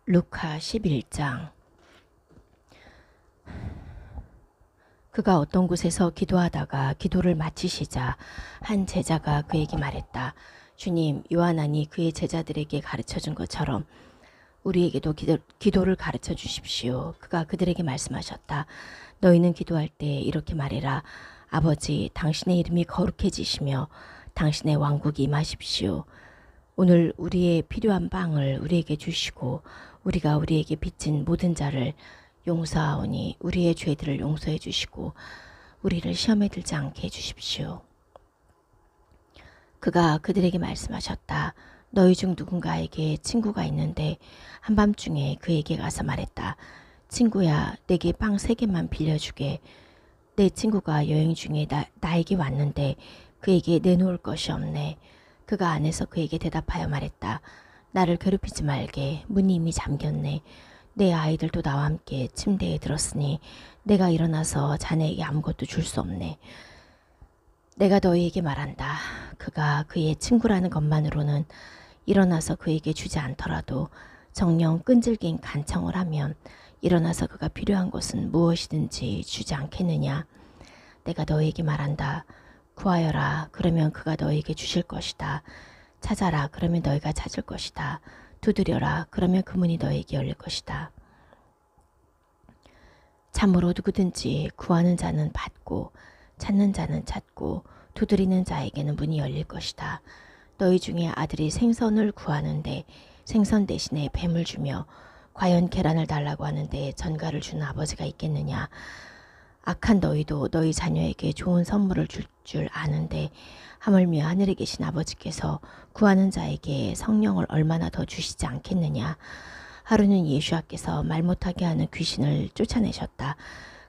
루카 11장. 그가 어떤 곳에서 기도하다가 기도를 마치시자 한 제자가 그에게 말했다. 주님, 요한안이 그의 제자들에게 가르쳐준 것처럼 우리에게도 기도를 가르쳐 주십시오. 그가 그들에게 말씀하셨다. 너희는 기도할 때 이렇게 말해라. 아버지, 당신의 이름이 거룩해지시며 당신의 왕국이 임하십시오. 오늘 우리의 필요한 빵을 우리에게 주시고 우리가 우리에게 빚진 모든 자를 용서하오니 우리의 죄들을 용서해 주시고 우리를 시험에 들지 않게 해주십시오. 그가 그들에게 말씀하셨다. 너희 중 누군가에게 친구가 있는데 한밤중에 그에게 가서 말했다. 친구야, 내게 빵 3개만 빌려주게. 내 친구가 여행 중에 나에게 왔는데 그에게 내놓을 것이 없네. 그가 안에서 그에게 대답하여 말했다. 나를 괴롭히지 말게. 문이 이미 잠겼네. 내 아이들도 나와 함께 침대에 들었으니 내가 일어나서 자네에게 아무것도 줄 수 없네. 내가 너희에게 말한다. 그가 그의 친구라는 것만으로는 일어나서 그에게 주지 않더라도 정녕 끈질긴 간청을 하면 일어나서 그가 필요한 것은 무엇이든지 주지 않겠느냐. 내가 너희에게 말한다. 구하여라. 그러면 그가 너희에게 주실 것이다. 찾아라. 그러면 너희가 찾을 것이다. 두드려라. 그러면 그 문이 너희에게 열릴 것이다. 참으로 누구든지 구하는 자는 받고 찾는 자는 찾고 두드리는 자에게는 문이 열릴 것이다. 너희 중에 아들이 생선을 구하는데 생선 대신에 뱀을 주며 과연 계란을 달라고 하는데 전갈을 주는 아버지가 있겠느냐. 악한 너희도 너희 자녀에게 좋은 선물을 줄 줄 아는데 하물며 하늘에 계신 아버지께서 구하는 자에게 성령을 얼마나 더 주시지 않겠느냐. 하루는 예수와께서 말 못하게 하는 귀신을 쫓아내셨다.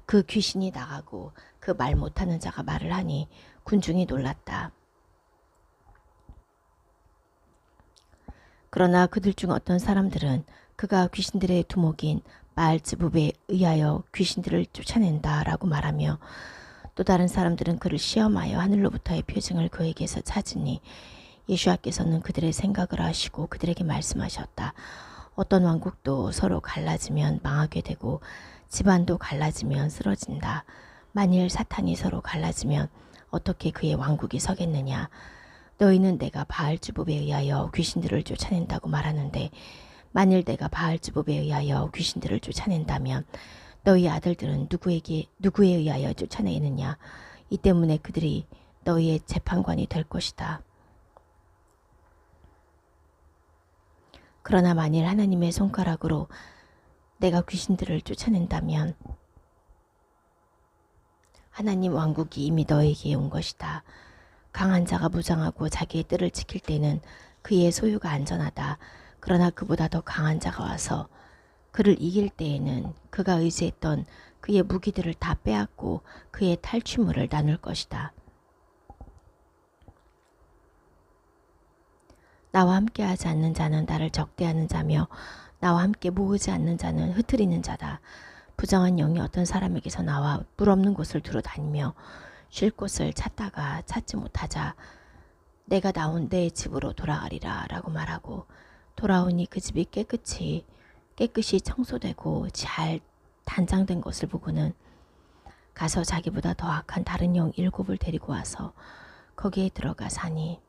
그 귀신이 나가고 그 말 못하는 자가 말을 하니 군중이 놀랐다. 그러나 그들 중 어떤 사람들은 그가 귀신들의 두목인 바알즈불에 의하여 귀신들을 쫓아낸다 라고 말하며 또 다른 사람들은 그를 시험하여 하늘로부터의 표징을 그에게서 찾으니 예수와께서는 그들의 생각을 아시고 그들에게 말씀하셨다. 어떤 왕국도 서로 갈라지면 망하게 되고 집안도 갈라지면 쓰러진다. 만일 사탄이 서로 갈라지면 어떻게 그의 왕국이 서겠느냐. 너희는 내가 바알즈불에 의하여 귀신들을 쫓아낸다고 말하는데 만일 내가 바알즈불에 의하여 귀신들을 쫓아낸다면 너희 아들들은 누구에 의하여 쫓아내느냐. 이 때문에 그들이 너희의 재판관이 될 것이다. 그러나 만일 하나님의 손가락으로 내가 귀신들을 쫓아낸다면 하나님 왕국이 이미 너에게 온 것이다. 강한 자가 무장하고 자기의 뜰을 지킬 때는 그의 소유가 안전하다. 그러나 그보다 더 강한 자가 와서 그를 이길 때에는 그가 의지했던 그의 무기들을 다 빼앗고 그의 탈취물을 나눌 것이다. 나와 함께하지 않는 자는 나를 적대하는 자며 나와 함께 모으지 않는 자는 흩트리는 자다. 부정한 영이 어떤 사람에게서 나와 물 없는 곳을 두루 다니며 쉴 곳을 찾다가 찾지 못하자 내가 나온 내 집으로 돌아가리라 라고 말하고 돌아오니 그 집이 깨끗이 청소되고 잘 단장된 것을 보고는 가서 자기보다 더 악한 다른 영 7을 데리고 와서 거기에 들어가 사니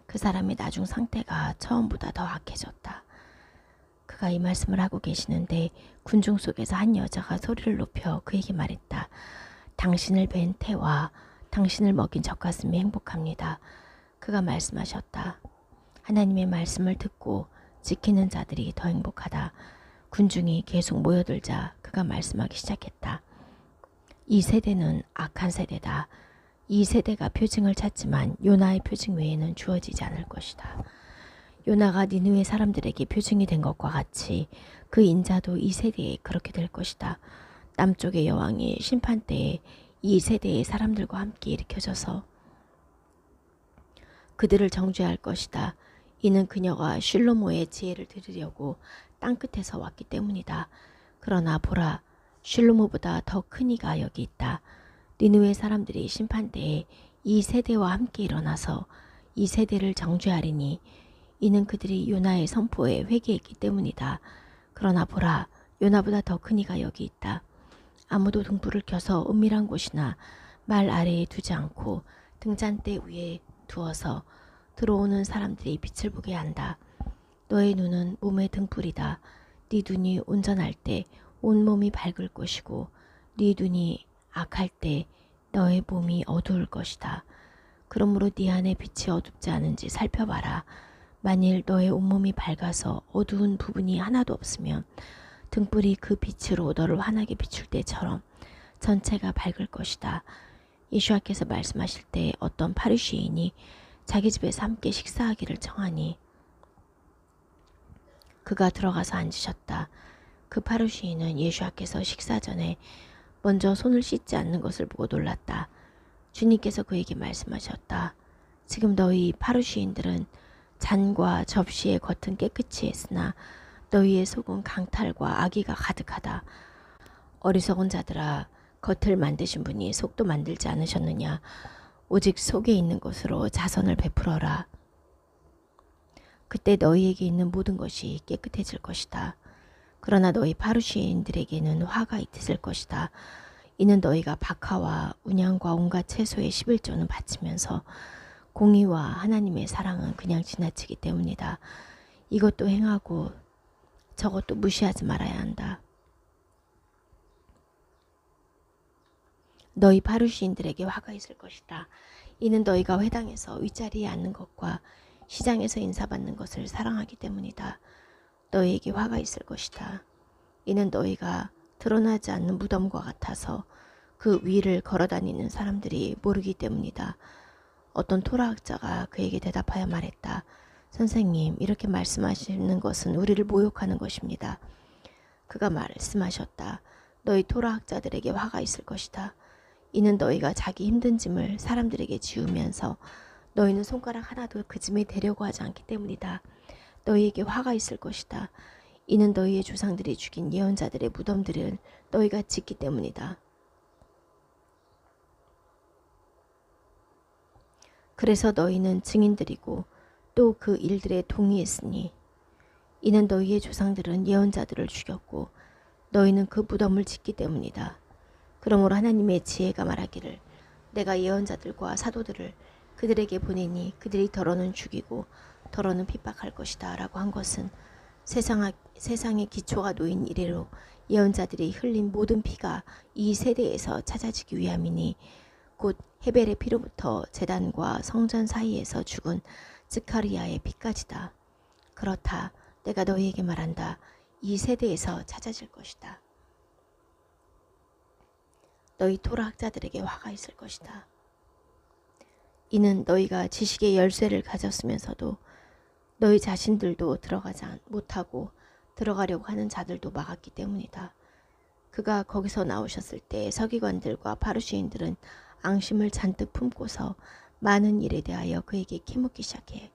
그 사람의 나중 상태가 처음보다 더 악해졌다. 그가 이 말씀을 하고 계시는데 군중 속에서 한 여자가 소리를 높여 그에게 말했다. 당신을 뵌 태와 당신을 먹인 젖가슴이 행복합니다. 그가 말씀하셨다. 하나님의 말씀을 듣고 지키는 자들이 더 행복하다. 군중이 계속 모여들자 그가 말씀하기 시작했다. 이 세대는 악한 세대다. 이 세대가 표징을 찾지만 요나의 표징 외에는 주어지지 않을 것이다. 요나가 니느웨 사람들에게 표징이 된 것과 같이 그 인자도 이 세대에 그렇게 될 것이다. 남쪽의 여왕이 심판 때에 이 세대의 사람들과 함께 일으켜져서 그들을 정죄할 것이다. 이는 그녀가 슐로모의 지혜를 들으려고 땅끝에서 왔기 때문이다. 그러나 보라, 슐로모보다 더 큰 이가 여기 있다. 니느웨 사람들이 심판 때에 이 세대와 함께 일어나서 이 세대를 정죄하리니 이는 그들이 요나의 선포에 회개했기 때문이다. 그러나 보라, 요나보다 더 큰 이가 여기 있다. 아무도 등불을 켜서 은밀한 곳이나 말 아래에 두지 않고 등잔대 위에 두어서 들어오는 사람들이 빛을 보게 한다. 너의 눈은 몸의 등불이다. 네 눈이 온전할 때 온몸이 밝을 것이고 네 눈이 악할 때 너의 몸이 어두울 것이다. 그러므로 네 안에 빛이 어둡지 않은지 살펴봐라. 만일 너의 온몸이 밝아서 어두운 부분이 하나도 없으면 등불이 그 빛으로 너를 환하게 비출 때처럼 전체가 밝을 것이다. 예수와께서 말씀하실 때 어떤 파리시인이 자기 집에서 함께 식사하기를 청하니 그가 들어가서 앉으셨다. 그 파리시인은 예수와께서 식사 전에 먼저 손을 씻지 않는 것을 보고 놀랐다. 주님께서 그에게 말씀하셨다. 지금 너희 파리시인들은 잔과 접시의 겉은 깨끗이 했으나 너희의 속은 강탈과 악의가 가득하다. 어리석은 자들아, 겉을 만드신 분이 속도 만들지 않으셨느냐. 오직 속에 있는 것으로 자선을 베풀어라. 그때 너희에게 있는 모든 것이 깨끗해질 것이다. 그러나 너희 파루시인들에게는 화가 있을 것이다. 이는 너희가 박하와 운양과 온갖 채소의 11조는 바치면서 공의와 하나님의 사랑은 그냥 지나치기 때문이다. 이것도 행하고 저것도 무시하지 말아야 한다. 너희 파루시인들에게 화가 있을 것이다. 이는 너희가 회당에서 윗자리에 앉는 것과 시장에서 인사받는 것을 사랑하기 때문이다. 너희에게 화가 있을 것이다. 이는 너희가 드러나지 않는 무덤과 같아서 그 위를 걸어다니는 사람들이 모르기 때문이다. 어떤 토라학자가 그에게 대답하여 말했다. 선생님, 이렇게 말씀하시는 것은 우리를 모욕하는 것입니다. 그가 말씀하셨다. 너희 토라학자들에게 화가 있을 것이다. 이는 너희가 자기 힘든 짐을 사람들에게 지우면서 너희는 손가락 하나도 그 짐에 대려고 하지 않기 때문이다. 너희에게 화가 있을 것이다. 이는 너희의 조상들이 죽인 예언자들의 무덤들을 너희가 짓기 때문이다. 그래서 너희는 증인들이고 또 그 일들에 동의했으니 이는 너희의 조상들은 예언자들을 죽였고 너희는 그 무덤을 짓기 때문이다. 그러므로 하나님의 지혜가 말하기를 내가 예언자들과 사도들을 그들에게 보내니 그들이 더러는 죽이고 더러는 핍박할 것이다 라고 한 것은 세상의 기초가 놓인 이래로 예언자들이 흘린 모든 피가 이 세대에서 찾아지기 위함이니 곧 헤벨의 피로부터 제단과 성전 사이에서 죽은 스가리야의 피까지다. 그렇다. 내가 너희에게 말한다. 이 세대에서 찾아질 것이다. 너희 토라학자들에게 화가 있을 것이다. 이는 너희가 지식의 열쇠를 가졌으면서도 너희 자신들도 들어가지 못하고 들어가려고 하는 자들도 막았기 때문이다. 그가 거기서 나오셨을 때 서기관들과 바리새인들은 앙심을 잔뜩 품고서 많은 일에 대하여 그에게 캐묻기 시작해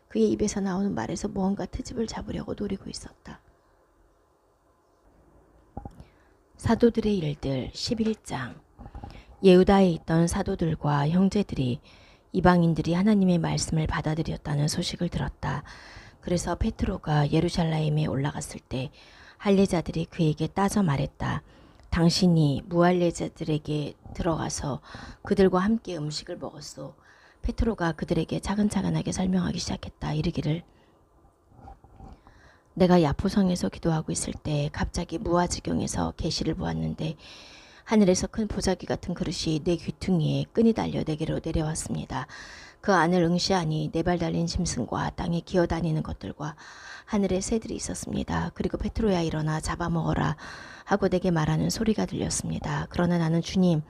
그의 입에서 나오는 말에서 무언가 트집을 잡으려고 노리고 있었다. 사도들의 일들 11장. 예후다에 있던 사도들과 형제들이 이방인들이 하나님의 말씀을 받아들였다는 소식을 들었다. 그래서 베드로가 예루살렘에 올라갔을 때 할례자들이 그에게 따져 말했다. 당신이 무할례자들에게 들어가서 그들과 함께 음식을 먹었소. 베드로가 그들에게 차근차근하게 설명하기 시작했다. 이르기를 내가 야포성에서 기도하고 있을 때 갑자기 무아지경에서 계시를 보았는데 하늘에서 큰 보자기 같은 그릇이 내 귀퉁이에 끈이 달려 내게로 내려왔습니다. 그 안을 응시하니 네 발 달린 짐승과 땅에 기어다니는 것들과 하늘의 새들이 있었습니다. 그리고 베드로야 일어나 잡아먹어라 하고 내게 말하는 소리가 들렸습니다. 그러나 나는 주님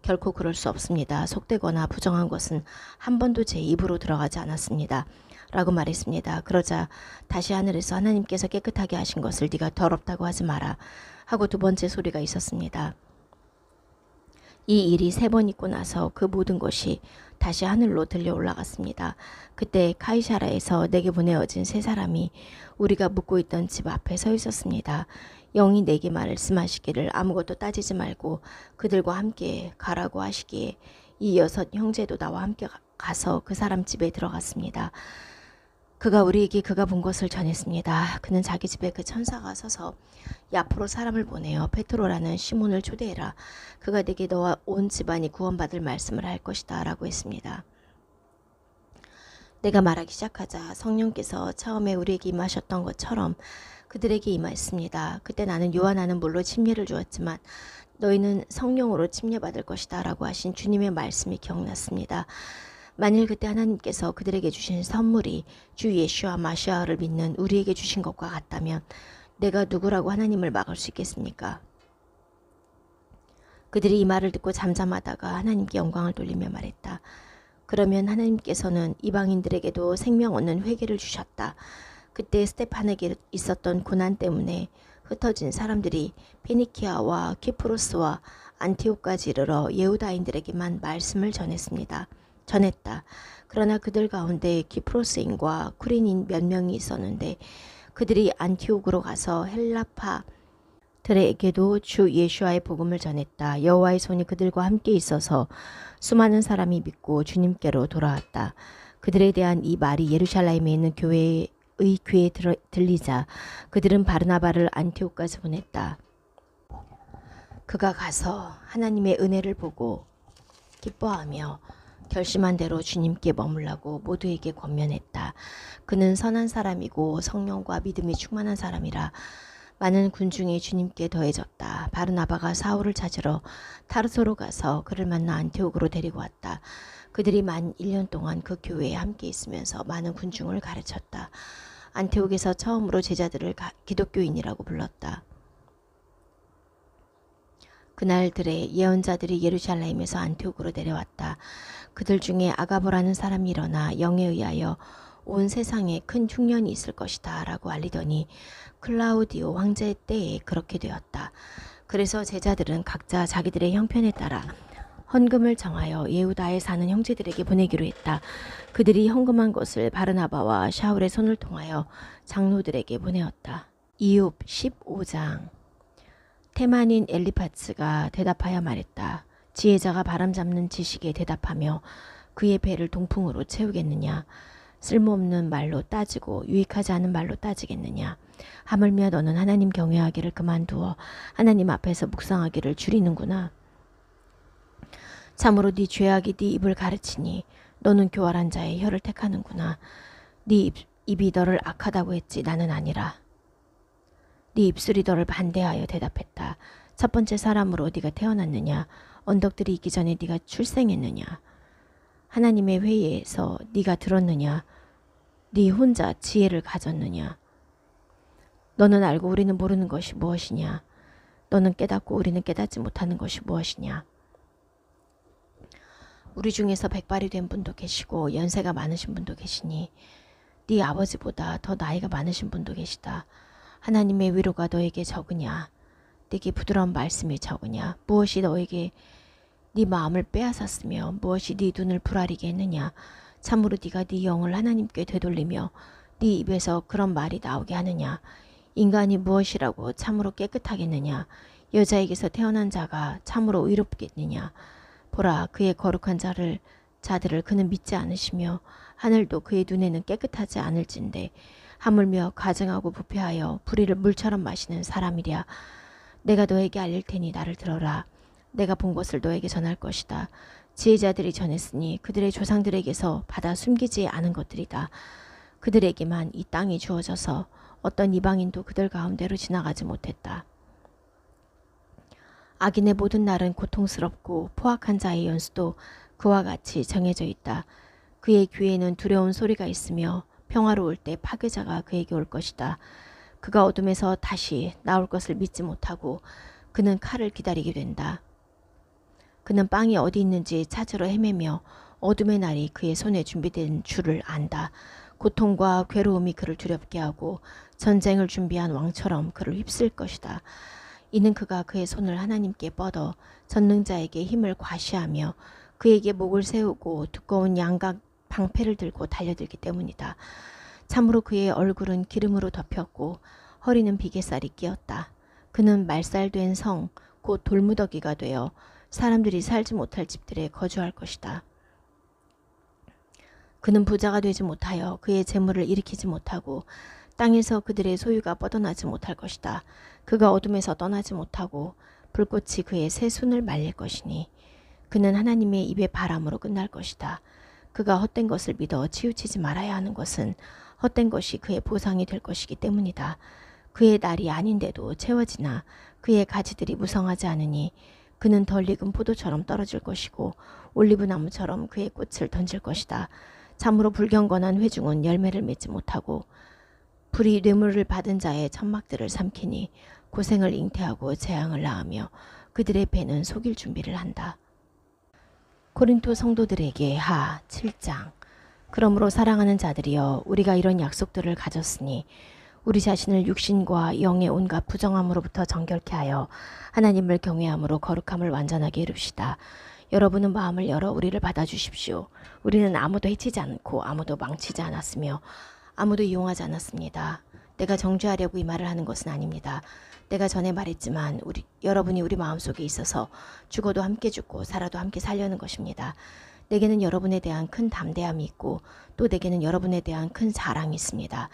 결코 그럴 수 없습니다. 속되거나 부정한 것은 한 번도 제 입으로 들어가지 않았습니다. 라고 말했습니다. 그러자 다시 하늘에서 하나님께서 깨끗하게 하신 것을 네가 더럽다고 하지 마라 하고 두 번째 소리가 있었습니다. 이 일이 3번 있고 나서 그 모든 것이 다시 하늘로 들려 올라갔습니다. 그때 카이사라에서 내게 보내어진 3사람이 우리가 묵고 있던 집 앞에 서 있었습니다. 영이 내게 말씀하시기를 아무것도 따지지 말고 그들과 함께 가라고 하시기에 이 6 형제도 나와 함께 가서 그 사람 집에 들어갔습니다. 그가 우리에게 그가 본 것을 전했습니다. 그는 자기 집에 그 천사가 서서 야포로 사람을 보내어 베드로라는 시몬을 초대해라. 그가 네게 너와 온 집안이 구원받을 말씀을 할 것이다 라고 했습니다. 내가 말하기 시작하자 성령께서 처음에 우리에게 임하셨던 것처럼 그들에게 임하였습니다. 그때 나는 요한하는 물로 침례를 주었지만 너희는 성령으로 침례받을 것이다 라고 하신 주님의 말씀이 기억났습니다. 만일 그때 하나님께서 그들에게 주신 선물이 주 예수와 마시아를 믿는 우리에게 주신 것과 같다면 내가 누구라고 하나님을 막을 수 있겠습니까? 그들이 이 말을 듣고 잠잠하다가 하나님께 영광을 돌리며 말했다. 그러면 하나님께서는 이방인들에게도 생명 얻는 회개를 주셨다. 그때 스테판에게 있었던 고난 때문에 흩어진 사람들이 페니키아와 키프로스와 안티오까지 이르러 예후다인들에게만 말씀을 전했다. 그러나 그들 가운데 키프로스인과 쿠린인 몇 명이 있었는데 그들이 안티옥으로 가서 헬라파들에게도 주 예수와의 복음을 전했다. 여호와의 손이 그들과 함께 있어서 수많은 사람이 믿고 주님께로 돌아왔다. 그들에 대한 이 말이 예루살렘에 있는 교회의 귀에 들리자 그들은 바르나바를 안티옥까지 보냈다. 그가 가서 하나님의 은혜를 보고 기뻐하며 결심한 대로 주님께 머물라고 모두에게 권면했다. 그는 선한 사람이고 성령과 믿음이 충만한 사람이라 많은 군중이 주님께 더해졌다. 바르나바가 사울을 찾으러 타르소로 가서 그를 만나 안티옥으로 데리고 왔다. 그들이 만 1년 동안 그 교회에 함께 있으면서 많은 군중을 가르쳤다. 안티옥에서 처음으로 제자들을 기독교인이라고 불렀다. 그날들에 예언자들이 예루살렘에서 안티옥으로 내려왔다. 그들 중에 아가보라는 사람이 일어나 영에 의하여 온 세상에 큰 흉년이 있을 것이다 라고 알리더니 클라우디오 황제의 때에 그렇게 되었다. 그래서 제자들은 각자 자기들의 형편에 따라 헌금을 정하여 예후다에 사는 형제들에게 보내기로 했다. 그들이 헌금한 것을 바르나바와 샤울의 손을 통하여 장로들에게 보내었다. 이욥 15장. 테만인 엘리파츠가 대답하여 말했다. 지혜자가 바람 잡는 지식에 대답하며 그의 배를 동풍으로 채우겠느냐? 쓸모없는 말로 따지고 유익하지 않은 말로 따지겠느냐? 하물며 너는 하나님 경외하기를 그만두어 하나님 앞에서 묵상하기를 줄이는구나. 참으로 네 죄악이 네 입을 가르치니 너는 교활한 자의 혀를 택하는구나. 네 입이 너를 악하다고 했지 나는 아니라. 네 입술이 너를 반대하여 대답했다. 첫 번째 사람으로 네가 태어났느냐? 언덕들이 있기 전에 네가 출생했느냐? 하나님의 회의에서 네가 들었느냐? 네 혼자 지혜를 가졌느냐? 너는 알고 우리는 모르는 것이 무엇이냐? 너는 깨닫고 우리는 깨닫지 못하는 것이 무엇이냐? 우리 중에서 백발이 된 분도 계시고 연세가 많으신 분도 계시니 네 아버지보다 더 나이가 많으신 분도 계시다. 하나님의 위로가 너에게 적으냐? 네게 부드러운 말씀이 적으냐? 무엇이 너에게 네 마음을 빼앗았으며 무엇이 네 눈을 부라리게 했느냐? 참으로 네가 네 영을 하나님께 되돌리며 네 입에서 그런 말이 나오게 하느냐? 인간이 무엇이라고 참으로 깨끗하겠느냐? 여자에게서 태어난 자가 참으로 의롭겠느냐? 보라, 그의 거룩한 자들을 그는 믿지 않으시며 하늘도 그의 눈에는 깨끗하지 않을진데 하물며 가증하고 부패하여 불의를 물처럼 마시는 사람이랴. 내가 너에게 알릴 테니 나를 들어라. 내가 본 것을 너에게 전할 것이다. 지혜자들이 전했으니 그들의 조상들에게서 받아 숨기지 않은 것들이다. 그들에게만 이 땅이 주어져서 어떤 이방인도 그들 가운데로 지나가지 못했다. 악인의 모든 날은 고통스럽고 포악한 자의 연수도 그와 같이 정해져 있다. 그의 귀에는 두려운 소리가 있으며 평화로울 때 파괴자가 그에게 올 것이다. 그가 어둠에서 다시 나올 것을 믿지 못하고 그는 칼을 기다리게 된다. 그는 빵이 어디 있는지 찾으러 헤매며 어둠의 날이 그의 손에 준비된 줄을 안다. 고통과 괴로움이 그를 두렵게 하고 전쟁을 준비한 왕처럼 그를 휩쓸 것이다. 이는 그가 그의 손을 하나님께 뻗어 전능자에게 힘을 과시하며 그에게 목을 세우고 두꺼운 양각 방패를 들고 달려들기 때문이다. 참으로 그의 얼굴은 기름으로 덮였고 허리는 비계살이 끼었다. 그는 말살된 성, 곧 돌무더기가 되어 사람들이 살지 못할 집들에 거주할 것이다. 그는 부자가 되지 못하여 그의 재물을 일으키지 못하고 땅에서 그들의 소유가 뻗어나지 못할 것이다. 그가 어둠에서 떠나지 못하고 불꽃이 그의 새 손을 말릴 것이니 그는 하나님의 입의 바람으로 끝날 것이다. 그가 헛된 것을 믿어 치우치지 말아야 하는 것은 헛된 것이 그의 보상이 될 것이기 때문이다. 그의 날이 아닌데도 채워지나 그의 가지들이 무성하지 않으니 그는 덜 익은 포도처럼 떨어질 것이고 올리브나무처럼 그의 꽃을 던질 것이다. 참으로 불경건한 회중은 열매를 맺지 못하고 불이 뇌물을 받은 자의 천막들을 삼키니 고생을 잉태하고 재앙을 낳으며 그들의 배는 속일 준비를 한다. 고린토 성도들에게 하 7장. 그러므로 사랑하는 자들이여 우리가 이런 약속들을 가졌으니 우리 자신을 육신과 영의 온갖 부정함으로부터 정결케 하여 하나님을 경외함으로 거룩함을 완전하게 이룹시다. 여러분은 마음을 열어 우리를 받아주십시오. 우리는 아무도 해치지 않고 아무도 망치지 않았으며 아무도 이용하지 않았습니다. 내가 정죄하려고 이 말을 하는 것은 아닙니다. 내가 전에 말했지만 여러분이 우리 마음속에 있어서 죽어도 함께 죽고 살아도 함께 살려는 것입니다. 내게는 여러분에 대한 큰 담대함이 있고 또 내게는 여러분에 대한 큰 사랑이 있습니다.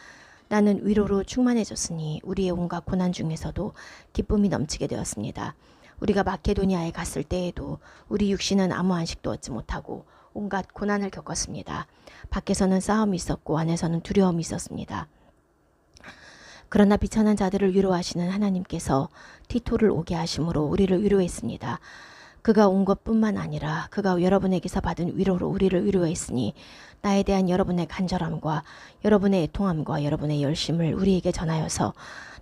나는 위로로 충만해졌으니 우리의 온갖 고난 중에서도 기쁨이 넘치게 되었습니다. 우리가 마케도니아에 갔을 때에도 우리 육신은 아무 안식도 얻지 못하고 온갖 고난을 겪었습니다. 밖에서는 싸움이 있었고 안에서는 두려움이 있었습니다. 그러나 비천한 자들을 위로하시는 하나님께서 티토를 오게 하심으로 우리를 위로했습니다. 그가 온 것뿐만 아니라 그가 여러분에게서 받은 위로로 우리를 위로했으니 나에 대한 여러분의 간절함과 여러분의 애통함과 여러분의 열심을 우리에게 전하여서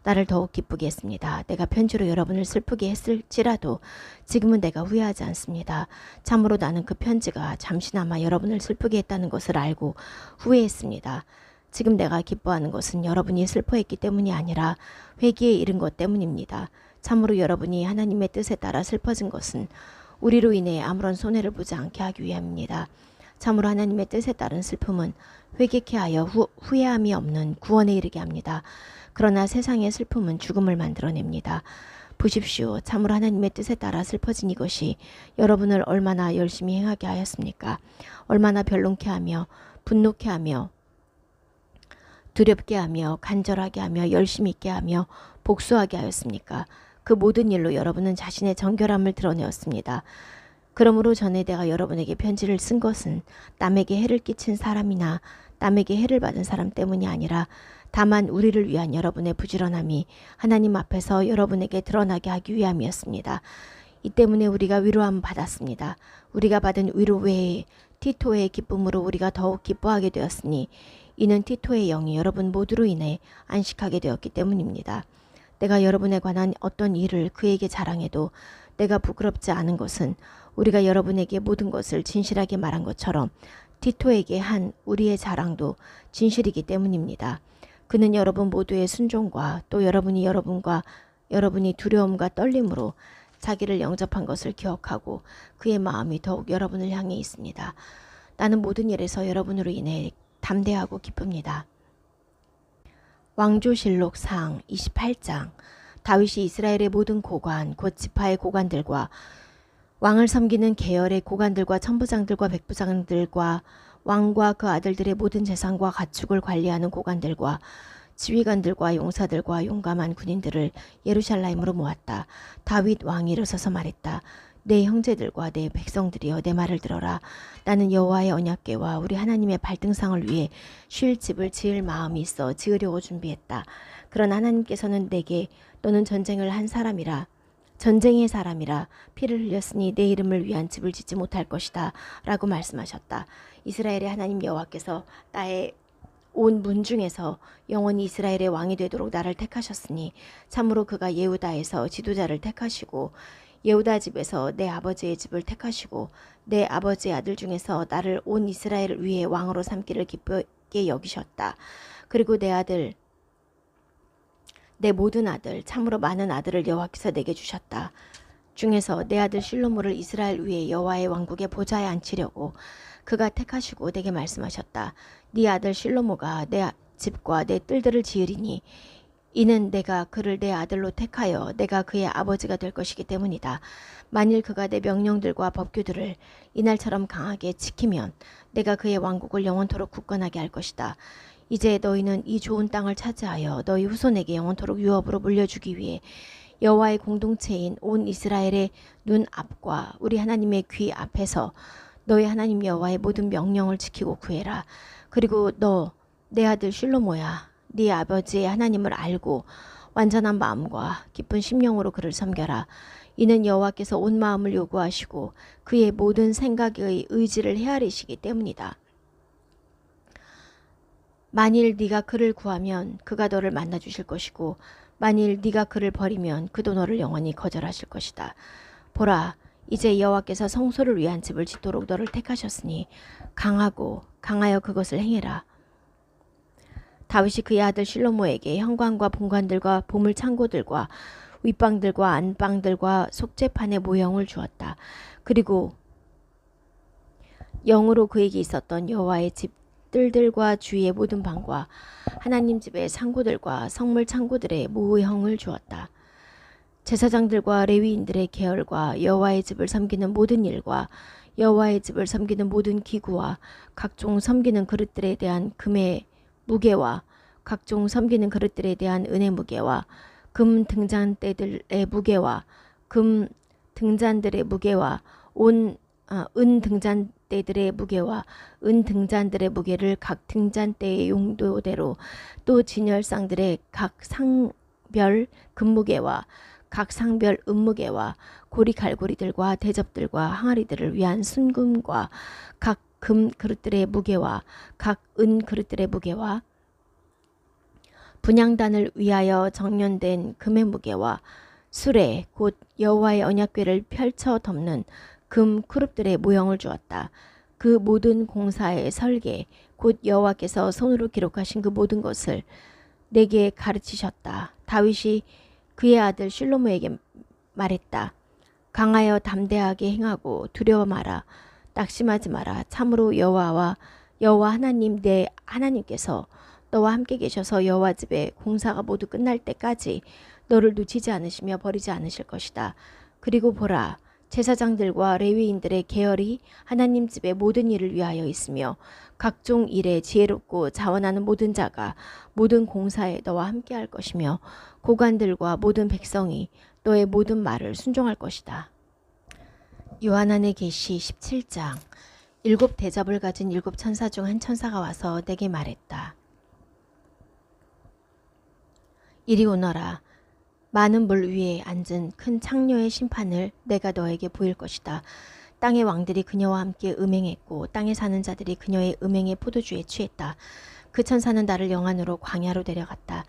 나를 더욱 기쁘게 했습니다. 내가 편지로 여러분을 슬프게 했을지라도 지금은 내가 후회하지 않습니다. 참으로 나는 그 편지가 잠시나마 여러분을 슬프게 했다는 것을 알고 후회했습니다. 지금 내가 기뻐하는 것은 여러분이 슬퍼했기 때문이 아니라 회개에 이른 것 때문입니다. 참으로 여러분이 하나님의 뜻에 따라 슬퍼진 것은 우리로 인해 아무런 손해를 보지 않게 하기 위함입니다. 참으로 하나님의 뜻에 따른 슬픔은 회개케 하여 후회함이 없는 구원에 이르게 합니다. 그러나 세상의 슬픔은 죽음을 만들어냅니다. 보십시오. 참으로 하나님의 뜻에 따라 슬퍼진 이것이 여러분을 얼마나 열심히 행하게 하였습니까? 얼마나 변론케 하며 분노케 하며 두렵게 하며 간절하게 하며 열심히 있게 하며 복수하게 하였습니까? 그 모든 일로 여러분은 자신의 정결함을 드러내었습니다. 그러므로 전에 내가 여러분에게 편지를 쓴 것은 남에게 해를 끼친 사람이나 남에게 해를 받은 사람 때문이 아니라 다만 우리를 위한 여러분의 부지런함이 하나님 앞에서 여러분에게 드러나게 하기 위함이었습니다. 이 때문에 우리가 위로함을 받았습니다. 우리가 받은 위로 외에 티토의 기쁨으로 우리가 더욱 기뻐하게 되었으니 이는 티토의 영이 여러분 모두로 인해 안식하게 되었기 때문입니다. 내가 여러분에 관한 어떤 일을 그에게 자랑해도 내가 부끄럽지 않은 것은 우리가 여러분에게 모든 것을 진실하게 말한 것처럼 티토에게 한 우리의 자랑도 진실이기 때문입니다. 그는 여러분 모두의 순종과 또 여러분이 두려움과 떨림으로 자기를 영접한 것을 기억하고 그의 마음이 더욱 여러분을 향해 있습니다. 나는 모든 일에서 여러분으로 인해 담대하고 기쁩니다. 왕조실록상 28장. 다윗이 이스라엘의 모든 고관 곧 지파의 고관들과 왕을 섬기는 계열의 고관들과 천부장들과 백부장들과 왕과 그 아들들의 모든 재산과 가축을 관리하는 고관들과 지휘관들과 용사들과 용감한 군인들을 예루살렘으로 모았다. 다윗 왕이 일어서서 말했다. 내 형제들과 내 백성들이여 내 말을 들어라. 나는 여호와의 언약궤와 우리 하나님의 발등상을 위해 쉴 집을 지을 마음이 있어 지으려고 준비했다. 그러나 하나님께서는 내게 너는 전쟁의 사람이라 피를 흘렸으니 내 이름을 위한 집을 짓지 못할 것이다 라고 말씀하셨다. 이스라엘의 하나님 여호와께서 나의 온 문 중에서 영원히 이스라엘의 왕이 되도록 나를 택하셨으니 참으로 그가 예후다에서 지도자를 택하시고 예후다 집에서 내 아버지의 집을 택하시고 내 아버지의 아들 중에서 나를 온 이스라엘을 위해 왕으로 삼기를 기쁘게 여기셨다. 그리고 내 모든 아들 참으로 많은 아들을 여호와께서 내게 주셨다. 중에서 내 아들 실로모를 이스라엘 위에 여호와의 왕국의 보좌에 앉히려고 그가 택하시고 내게 말씀하셨다. 네 아들 실로모가 내 집과 내 뜰들을 지으리니 이는 내가 그를 내 아들로 택하여 내가 그의 아버지가 될 것이기 때문이다. 만일 그가 내 명령들과 법규들을 이날처럼 강하게 지키면 내가 그의 왕국을 영원토록 굳건하게 할 것이다. 이제 너희는 이 좋은 땅을 차지하여 너희 후손에게 영원토록 유업으로 물려주기 위해 여호와의 공동체인 온 이스라엘의 눈앞과 우리 하나님의 귀 앞에서 너희 하나님 여호와의 모든 명령을 지키고 구해라. 그리고 너 내 아들 실로모야, 네 아버지의 하나님을 알고 완전한 마음과 기쁜 심령으로 그를 섬겨라. 이는 여호와께서 온 마음을 요구하시고 그의 모든 생각의 의지를 헤아리시기 때문이다. 만일 네가 그를 구하면 그가 너를 만나 주실 것이고 만일 네가 그를 버리면 그도 너를 영원히 거절하실 것이다. 보라, 이제 여호와께서 성소를 위한 집을 짓도록 너를 택하셨으니 강하여 그것을 행해라. 다윗이 그의 아들 실로모에게 현관과 본관들과 보물 창고들과 윗방들과 안방들과 속죄판의 모형을 주었다. 그리고 영으로 그에게 있었던 여호와의 집 뜰들과 주위의 모든 방과 하나님 집의 창고들과 성물 창고들의 모형을 주었다. 제사장들과 레위인들의 계열과 여호와의 집을 섬기는 모든 일과 여호와의 집을 섬기는 모든 기구와 각종 섬기는 그릇들에 대한 금의 무게와 각종 섬기는 그릇들에 대한 은의 무게와 금 등잔대들의 무게와 금 등잔들의 무게와 은 등잔대들의 무게와 은 등잔들의 무게를 각 등잔대의 용도대로 또 진열상들의 각 상별 금무게와 각 상별 은무게와 고리 갈고리들과 대접들과 항아리들을 위한 순금과 각 금 그릇들의 무게와 각 은 그릇들의 무게와 분향단을 위하여 정련된 금의 무게와 수레 곧 여호와의 언약궤를 펼쳐 덮는 금 크룹들의 모형을 주었다. 그 모든 공사의 설계 곧 여호와께서 손으로 기록하신 그 모든 것을 내게 가르치셨다. 다윗이 그의 아들 실로모에게 말했다. 강하여 담대하게 행하고 두려워 마라. 낙심하지 마라. 참으로 여호와 하나님 내 하나님께서 너와 함께 계셔서 여호와 집의 공사가 모두 끝날 때까지 너를 놓치지 않으시며 버리지 않으실 것이다. 그리고 보라, 제사장들과 레위인들의 계열이 하나님 집의 모든 일을 위하여 있으며 각종 일에 지혜롭고 자원하는 모든 자가 모든 공사에 너와 함께 할 것이며 고관들과 모든 백성이 너의 모든 말을 순종할 것이다. 요한안의 계시 17장. 7 대접을 가진 7 천사 중 한 천사가 와서 내게 말했다. 이리 오너라. 많은 물 위에 앉은 큰 창녀의 심판을 내가 너에게 보일 것이다. 땅의 왕들이 그녀와 함께 음행했고 땅에 사는 자들이 그녀의 음행의 포도주에 취했다. 그 천사는 나를 영안으로 광야로 데려갔다.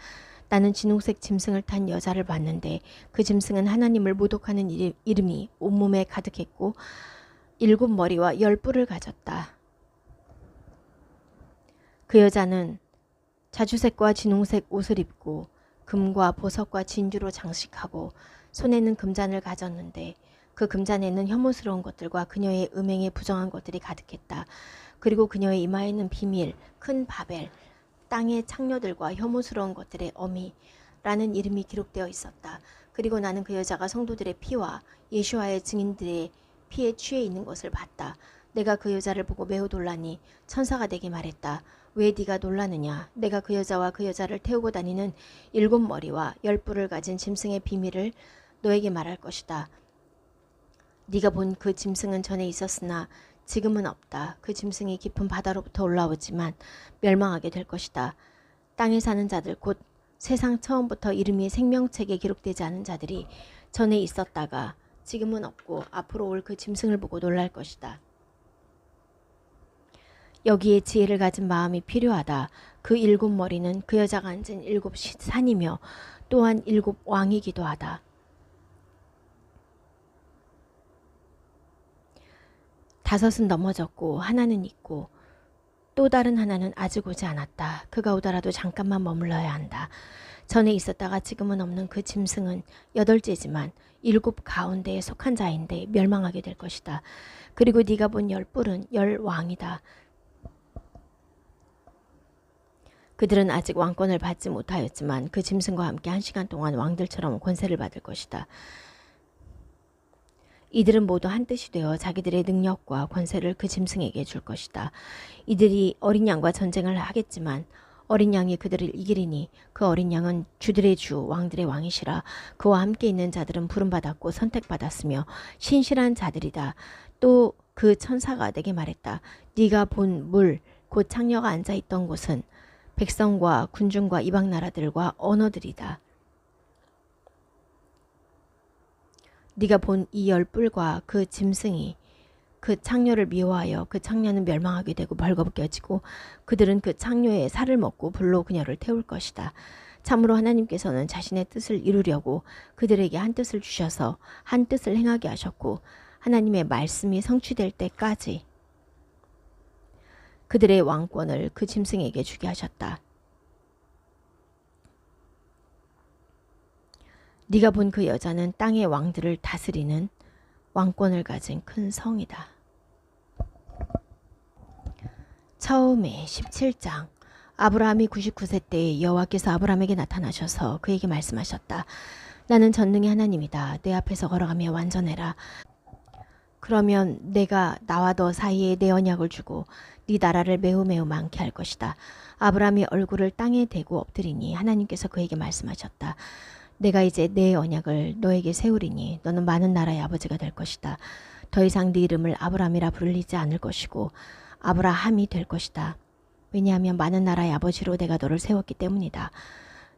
나는 진홍색 짐승을 탄 여자를 봤는데 그 짐승은 하나님을 모독하는 이름이 온몸에 가득했고 7 머리와 10 뿔을 가졌다. 그 여자는 자주색과 진홍색 옷을 입고 금과 보석과 진주로 장식하고 손에는 금잔을 가졌는데 그 금잔에는 혐오스러운 것들과 그녀의 음행에 부정한 것들이 가득했다. 그리고 그녀의 이마에는 비밀, 큰 바벨, 땅의 창녀들과 혐오스러운 것들의 어미라는 이름이 기록되어 있었다. 그리고 나는 그 여자가 성도들의 피와 예수와의 증인들의 피에 취해 있는 것을 봤다. 내가 그 여자를 보고 매우 놀라니 천사가 내게 말했다. 왜 네가 놀라느냐? 내가 그 여자와 그 여자를 태우고 다니는 7 머리와 10 뿔을 가진 짐승의 비밀을 너에게 말할 것이다. 네가 본 그 짐승은 전에 있었으나 지금은 없다. 그 짐승이 깊은 바다로부터 올라오지만 멸망하게 될 것이다. 땅에 사는 자들 곧 세상 처음부터 이름이 생명책에 기록되지 않은 자들이 전에 있었다가 지금은 없고 앞으로 올 그 짐승을 보고 놀랄 것이다. 여기에 지혜를 가진 마음이 필요하다. 그 7 머리는 그 여자가 앉은 7 산이며 또한 7 왕이기도 하다. 다섯은 넘어졌고 하나는 있고 또 다른 하나는 아직 오지 않았다. 그가 오더라도 잠깐만 머물러야 한다. 전에 있었다가 지금은 없는 그 짐승은 8째지만 7 가운데에 속한 자인데 멸망하게 될 것이다. 그리고 네가 본 10 뿔은 10 왕이다. 그들은 아직 왕권을 받지 못하였지만 그 짐승과 함께 1시간 동안 왕들처럼 권세를 받을 것이다. 이들은 모두 한 뜻이 되어 자기들의 능력과 권세를 그 짐승에게 줄 것이다. 이들이 어린 양과 전쟁을 하겠지만 어린 양이 그들을 이기리니 그 어린 양은 주들의 주 왕들의 왕이시라. 그와 함께 있는 자들은 부름받았고 선택받았으며 신실한 자들이다. 또 그 천사가 내게 말했다. 네가 본 물 곧 창녀가 앉아있던 곳은 백성과 군중과 이방 나라들과 언어들이다. 네가 본 이 열뿔과 그 짐승이 그 창녀를 미워하여 그 창녀는 멸망하게 되고 벌거벗겨지고 그들은 그 창녀의 살을 먹고 불로 그녀를 태울 것이다. 참으로 하나님께서는 자신의 뜻을 이루려고 그들에게 한 뜻을 주셔서 한 뜻을 행하게 하셨고 하나님의 말씀이 성취될 때까지 그들의 왕권을 그 짐승에게 주게 하셨다. 네가 본 그 여자는 땅의 왕들을 다스리는 왕권을 가진 큰 성이다. 처음에 17장. 아브라함이 99세 때에 여호와께서 아브라함에게 나타나셔서 그에게 말씀하셨다. 나는 전능의 하나님이다. 내 앞에서 걸어가며 완전해라. 그러면 내가 나와 너 사이에 내 언약을 주고 네 나라를 매우 많게 할 것이다. 아브라함이 얼굴을 땅에 대고 엎드리니 하나님께서 그에게 말씀하셨다. 내가 이제 내 언약을 너에게 세우리니 너는 많은 나라의 아버지가 될 것이다. 더 이상 네 이름을 아브라함이라 부르지 않을 것이고 아브라함이 될 것이다. 왜냐하면 많은 나라의 아버지로 내가 너를 세웠기 때문이다.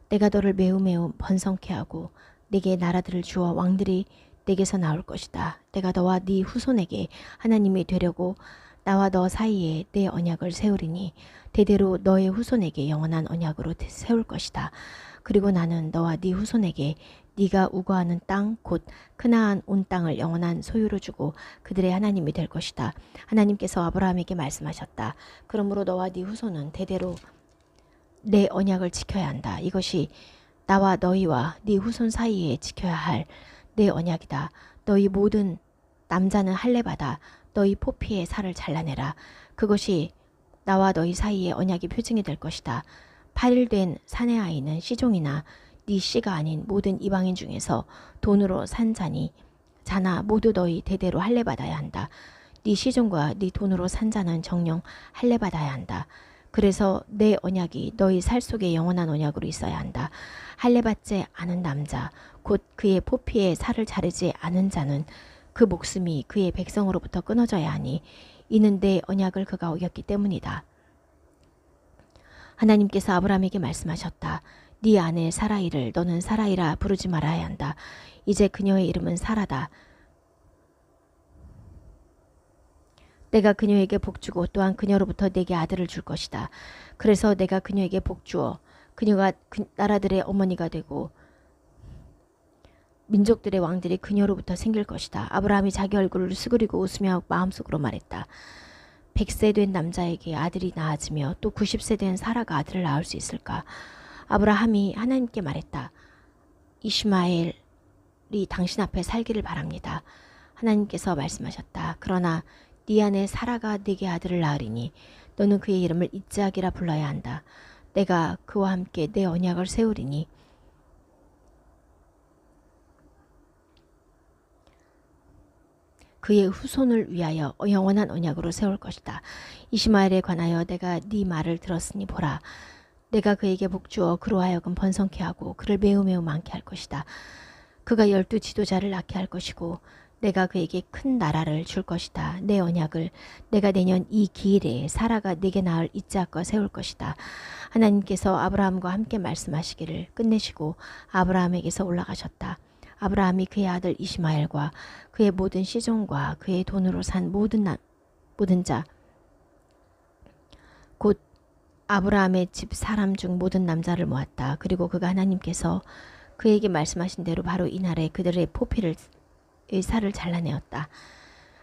내가 너를 매우 번성케 하고 네게 나라들을 주어 왕들이 내게서 나올 것이다. 내가 너와 네 후손에게 하나님이 되려고 나와 너 사이에 내 언약을 세우리니 대대로 너의 후손에게 영원한 언약으로 세울 것이다. 그리고 나는 너와 네 후손에게 네가 우거하는 땅 곧 크나안 온 땅을 영원한 소유로 주고 그들의 하나님이 될 것이다. 하나님께서 아브라함에게 말씀하셨다. 그러므로 너와 네 후손은 대대로 내 언약을 지켜야 한다. 이것이 나와 너희와 네 후손 사이에 지켜야 할 내 언약이다. 너희 모든 남자는 할례받아 너희 포피의 살을 잘라내라. 그것이 나와 너희 사이에 언약의 표징이 될 것이다. 8일 된 사내 아이는 시종이나 네 씨가 아닌 모든 이방인 중에서 돈으로 산 자나 모두 너희 대대로 할례받아야 한다. 네 시종과 네 돈으로 산 자는 정령 할례받아야 한다. 그래서 내 언약이 너희 살 속에 영원한 언약으로 있어야 한다. 할례받지 않은 남자 곧 그의 포피에 살을 자르지 않은 자는 그 목숨이 그의 백성으로부터 끊어져야 하니 이는 내 언약을 그가 어겼기 때문이다. 하나님께서 아브라함에게 말씀하셨다. 네 아내 사라이를 너는 사라이라 부르지 말아야 한다. 이제 그녀의 이름은 사라다. 내가 그녀에게 복주고 또한 그녀로부터 내게 아들을 줄 것이다. 그래서 내가 그녀에게 복주어 그녀가 나라들의 어머니가 되고 민족들의 왕들이 그녀로부터 생길 것이다. 아브라함이 자기 얼굴을 수그리고 웃으며 마음속으로 말했다. 100세 된 남자에게 아들이 낳아지며 또 90세 된 사라가 아들을 낳을 수 있을까? 아브라함이 하나님께 말했다. 이시마엘이 당신 앞에 살기를 바랍니다. 하나님께서 말씀하셨다. 그러나 네 아내 사라가 네게 아들을 낳으리니 너는 그의 이름을 이스하기라 불러야 한다. 내가 그와 함께 내 언약을 세우리니 그의 후손을 위하여 영원한 언약으로 세울 것이다. 이시마엘에 관하여 내가 네 말을 들었으니 보라. 내가 그에게 복주어 그로 하여금 번성케 하고 그를 매우 많게 할 것이다. 그가 12 지도자를 낳게 할 것이고 내가 그에게 큰 나라를 줄 것이다. 내 언약을 내가 내년 이 기일에 사라가 네게 낳을 이스하크와 세울 것이다. 하나님께서 아브라함과 함께 말씀하시기를 끝내시고 아브라함에게서 올라가셨다. 아브라함이 그의 아들 이시마엘과 그의 모든 시종과 그의 돈으로 산 모든 자 곧 아브라함의 집 사람 중 모든 남자를 모았다. 그리고 그가 하나님께서 그에게 말씀하신 대로 바로 이날에 그들의 포피의 살을 잘라내었다.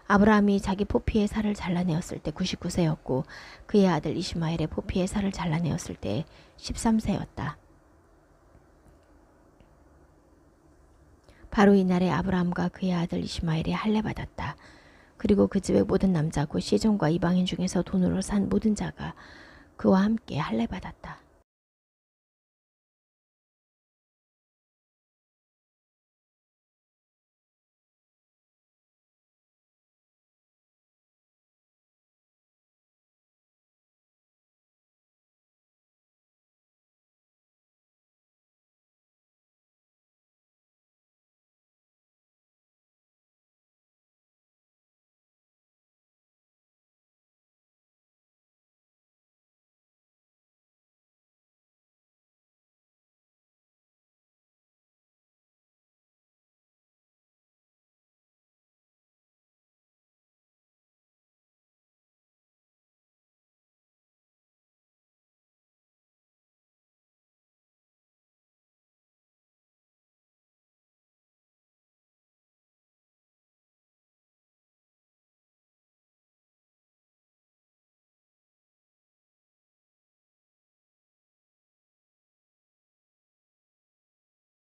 아브라함이 자기 포피의 살을 잘라내었을 때 99세였고 그의 아들 이시마엘의 포피의 살을 잘라내었을 때 13세였다. 바로 이날에 아브라함과 그의 아들 이시마엘이 할례받았다. 그리고 그 집의 모든 남자 곧 시종과 이방인 중에서 돈으로 산 모든 자가 그와 함께 할례받았다.